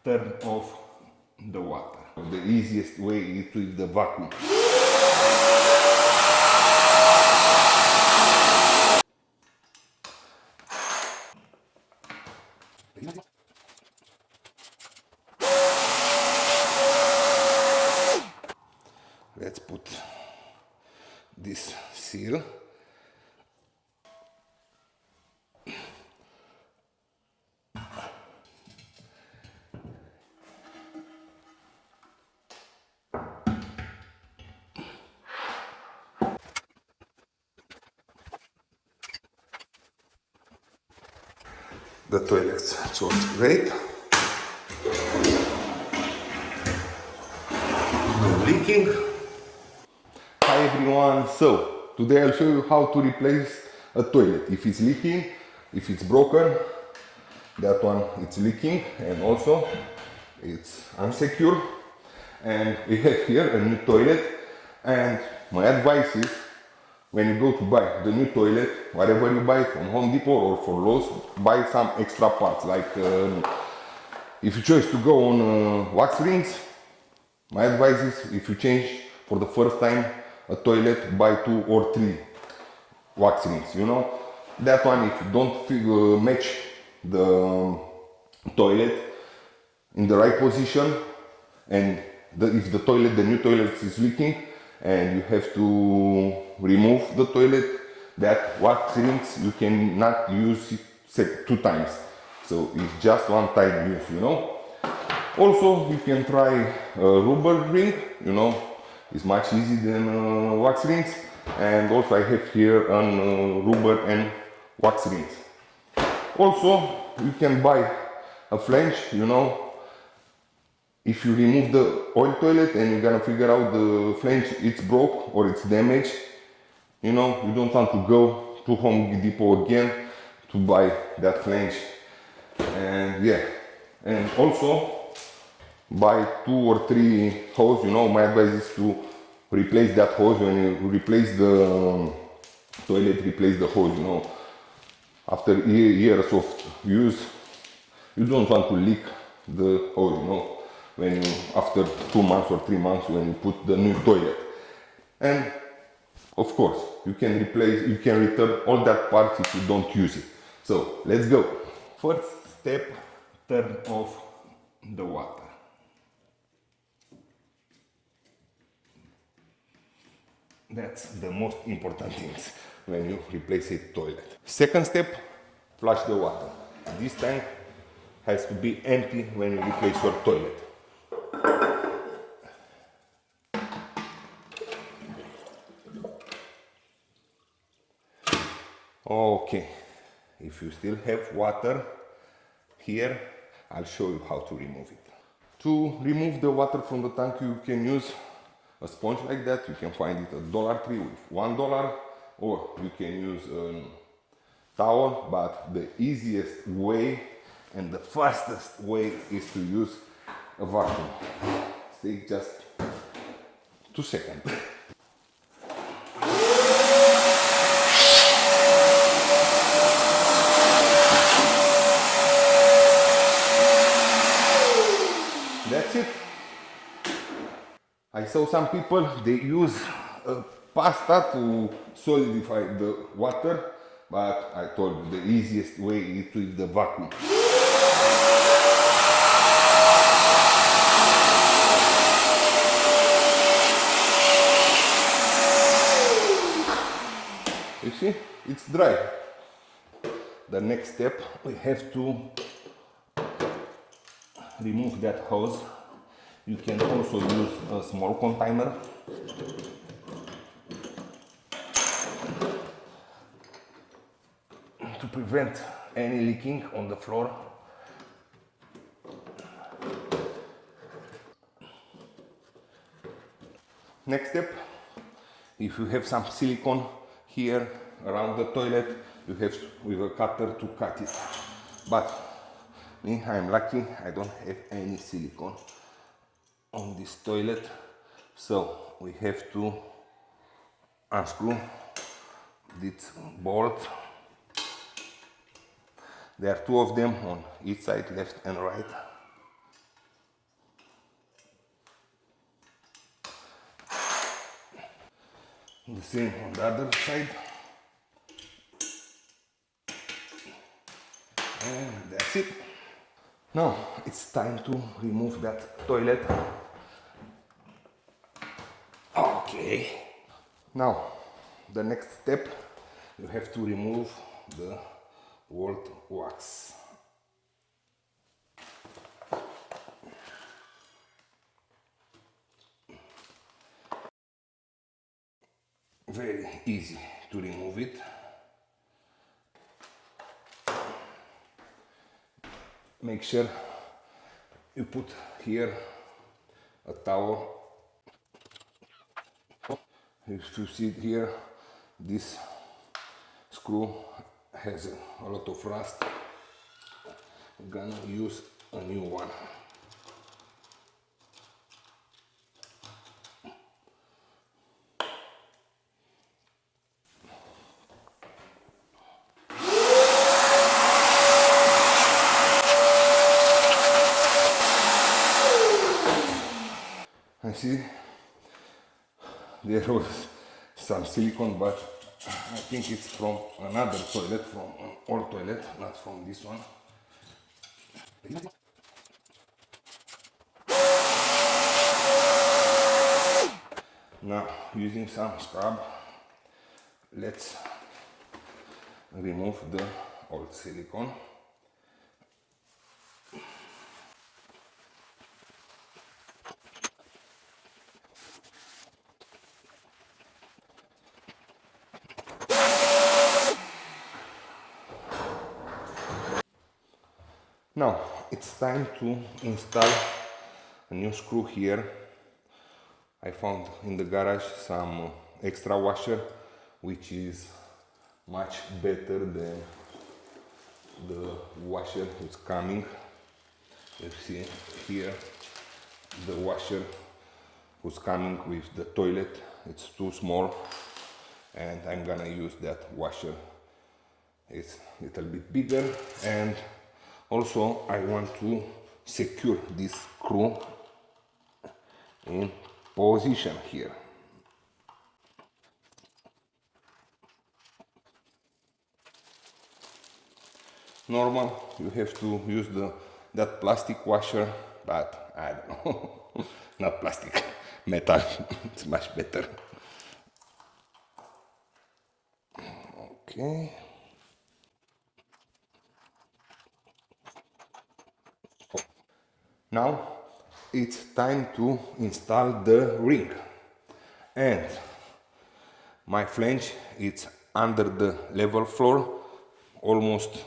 turn off the water. The easiest way is with the vacuum. Let's put this seal. The toilets work great. No leaking. Hi everyone, so today I'll show you how to replace a toilet. If it's leaking, if it's broken, that one it's leaking and also it's unsecure. And we have here a new toilet, and my advice is when you go to buy the new toilet, whatever you buy from Home Depot or for Lowe's, buy some extra parts. Like if you choose to go on wax rings, my advice is if you change for the first time a toilet, buy 2 or 3 wax rings, you know. That one, if you don't match the toilet in the right position, and if the new toilet is leaking and you have to remove the toilet, that wax rings you cannot use it 2 times. So it's just one time use, you know. Also, you can try a rubber ring, you know, it's much easier than wax rings. And also I have here rubber and wax rings. Also, you can buy a flange, you know. If you remove the old toilet and you're gonna figure out the flange it's broke or it's damaged, you know, you don't want to go to Home Depot again to buy that flange. And yeah, and also buy 2 or 3 hose, you know. My advice is to replace that hose when you replace the toilet, replace the hose, you know. After years of use, you don't want to leak the hose, you know, when you, after 2 months or 3 months when you put the new toilet. And of course, you can return all that parts if you don't use it. So let's go. First step, turn off the water. That's the most important thing when you replace a toilet. Second step, flush the water. This tank has to be empty when you replace your toilet. Okay, if you still have water here, I'll show you how to remove it. To remove the water from the tank, you can use a sponge like that. You can find it at Dollar Tree with $1, or you can use a towel, but the easiest way and the fastest way is to use a vacuum. Take just 2 seconds. That's it. I saw some people, they use pasta to solidify the water, but I told you the easiest way is with the vacuum. You see, it's dry. The next step, we have to remove that hose. You can also use a small container. To prevent any leaking on the floor. Next step, if you have some silicone here around the toilet, you have with a cutter to cut it. But me, I'm lucky, I don't have any silicone on this toilet, so we have to unscrew this bolt. There are 2 of them on each side, left and right. The same on the other side. And that's it. Now it's time to remove that toilet. Okay. Now the next step, you have to remove the old wax. Very easy to remove it. Make sure you put here a towel. If you see here, this screw has a lot of rust. I'm gonna use a new one. I see there was some silicone, but I think it's from another toilet, from an old toilet, not from this one. Now, using some scrub, let's remove the old silicone. Now it's time to install a new screw here. I found in the garage some extra washer, which is much better than the washer who's coming. You see here the washer who's coming with the toilet, it's too small, and I'm gonna use that washer. It's a little bit bigger, and also I want to secure this screw in position here. Normal, you have to use that plastic washer, but I don't know, not plastic, metal, it's much better. Okay. Now it's time to install the ring, and my flange is under the level floor, almost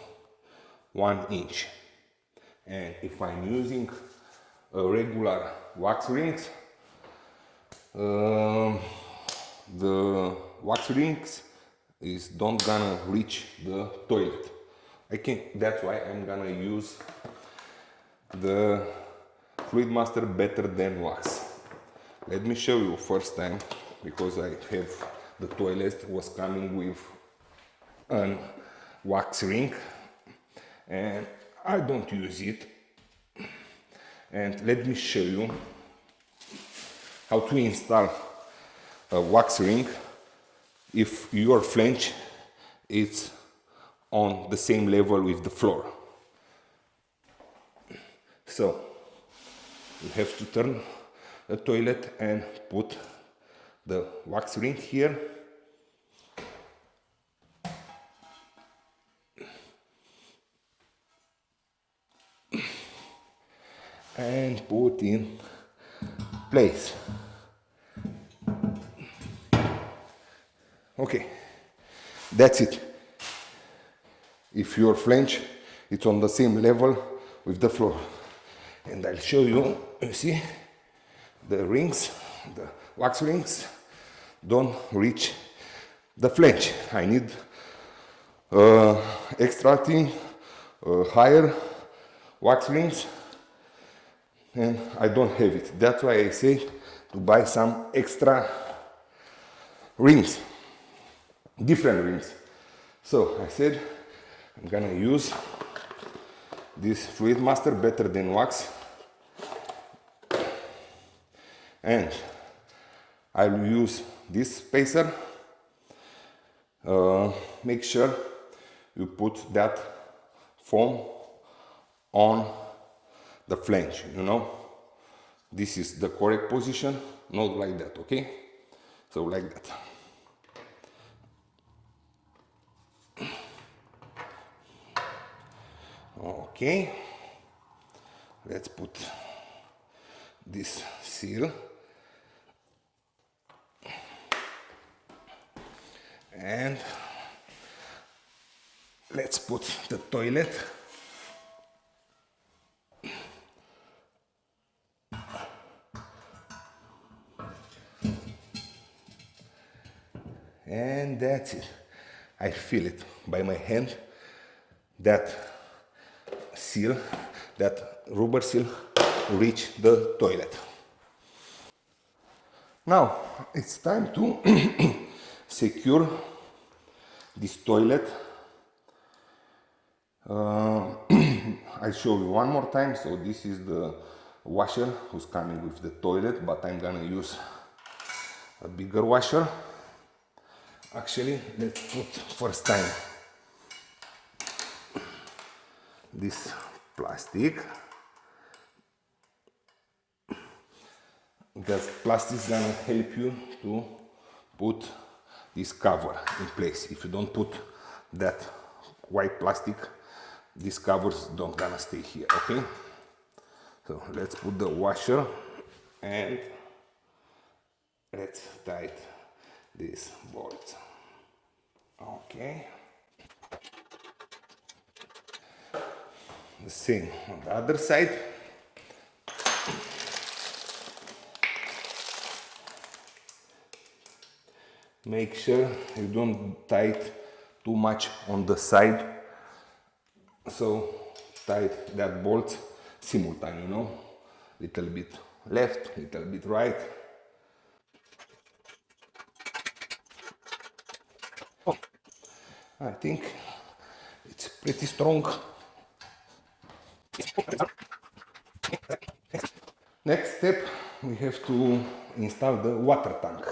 1 inch. And if I'm using a regular wax rings, the wax rings is don't gonna reach the toilet. That's why I'm gonna use the Fluid Master Better Than Wax. Let me show you first time, because I have the toilet was coming with a wax ring and I don't use it. And let me show you how to install a wax ring if your flange is on the same level with the floor. So you have to turn the toilet and put the wax ring here. And put in place. Okay, that's it. If your flange is on the same level with the floor. And I'll show you, you see, the rings, the wax rings don't reach the flange. I need extra thin, higher wax rings, and I don't have it. That's why I say to buy some extra rings, different rings. So I said I'm gonna use this Fluid Master Better Than Wax, and I'll use this spacer Make sure you put that foam on the flange, you know. This is the correct position, not like that, okay? So like that. Okay, let's put this seal and let's put the toilet. And that's it. I feel it by my hand, that seal, that rubber seal reach the toilet. Now it's time to secure this toilet. I'll show you one more time. So this is the washer who's coming with the toilet, but I'm gonna use a bigger washer. Actually, let's put first time this plastic. Because plastic is gonna help you to put this cover in place. If you don't put that white plastic, these covers don't gonna stay here, okay? So let's put the washer and let's tighten this bolt. Okay. The same on the other side. Make sure you don't tie it too much on the side. So tie that bolt simultaneously, you know, little bit left, little bit right. Oh, I think it's pretty strong. Next step, we have to install the water tank.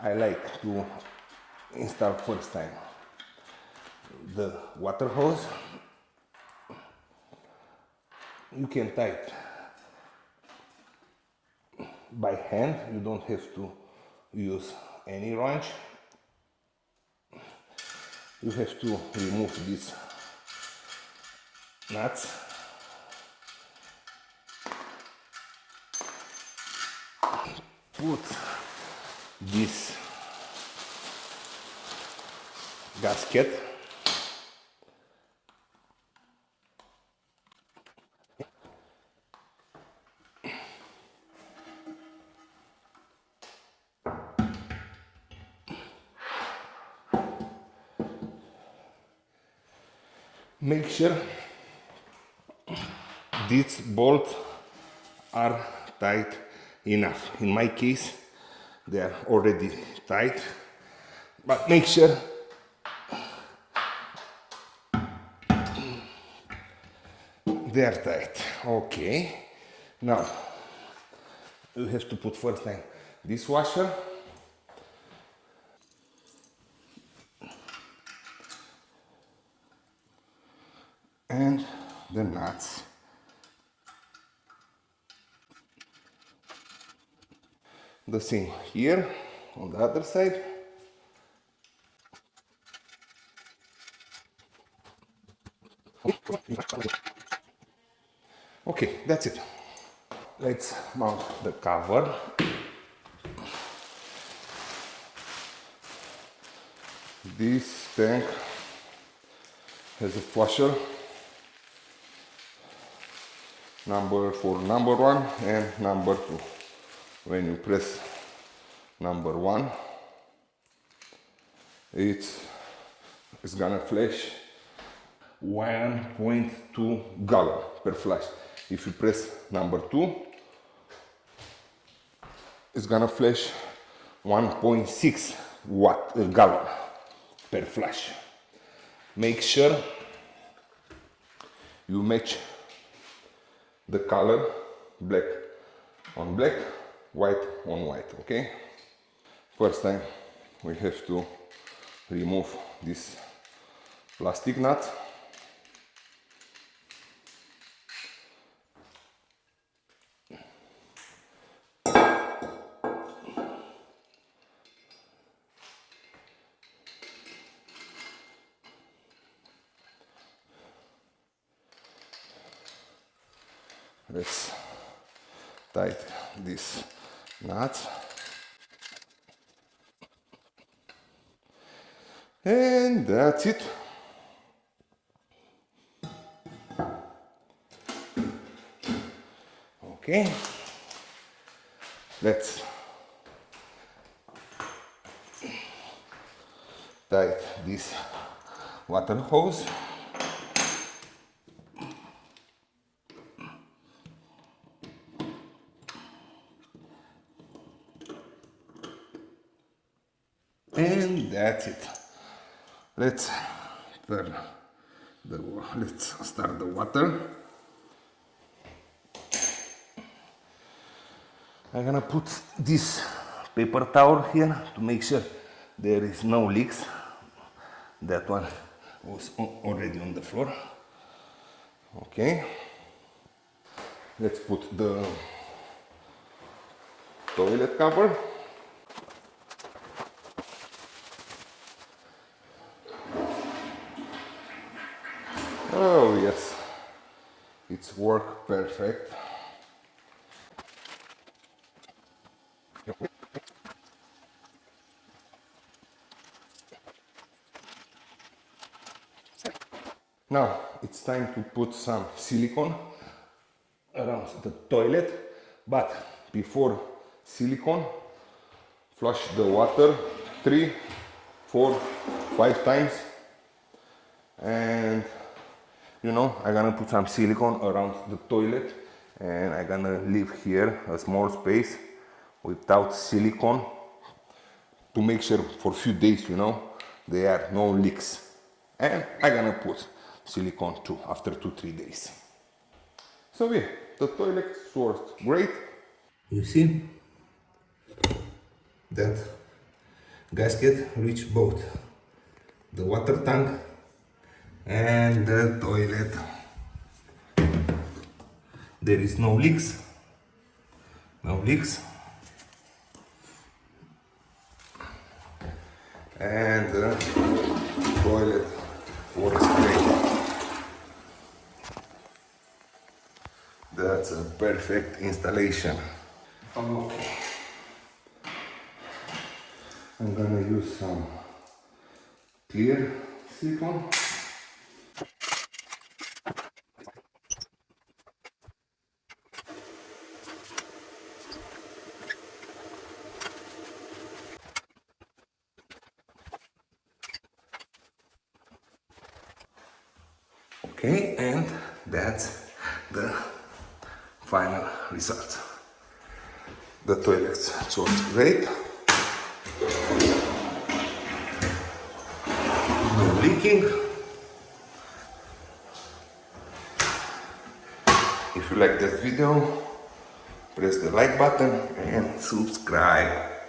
I like to install first time the water hose. You can tie it by hand, you don't have to use any wrench. You have to remove these nuts. Put this gasket. Make sure these bolts are tight enough. In my case, they are already tight, but make sure they are tight. Okay, now you have to put first time this washer. And the nuts. The same here on the other side. Okay, that's it. Let's mount the cover. This tank has a flusher number for number 1 and number 2. When you press number 1, it's gonna flash 1.2 gallon per flash. If you press number 2, it's gonna flash 1.6 gallon per flash. Make sure you match the color, black on black, white on white, okay? First time we have to remove this plastic nut. Let's tighten this nut. And that's it. Okay. Let's tighten this water hose. And that's it. Let's start the water. I'm gonna put this paper towel here to make sure there is no leaks. That one was already on the floor. Okay. Let's put the toilet cover. Oh yes, it's worked perfect. Now it's time to put some silicone around the toilet, but before silicone, flush the water 3, 4, 5 times, and you know, I'm gonna put some silicone around the toilet, and I'm gonna leave here a small space without silicone to make sure for a few days, you know, there are no leaks. And I'm gonna put silicone too after 2-3 days. So yeah, the toilet worked great. You see that gasket reach both the water tank and the toilet. There is no leaks. No leaks. And the toilet works great. That's a perfect installation. Okay. I'm gonna use some clear silicone. Okay, and that's the final result. The toilets work great. No leaking. If you like this video, press the like button and subscribe.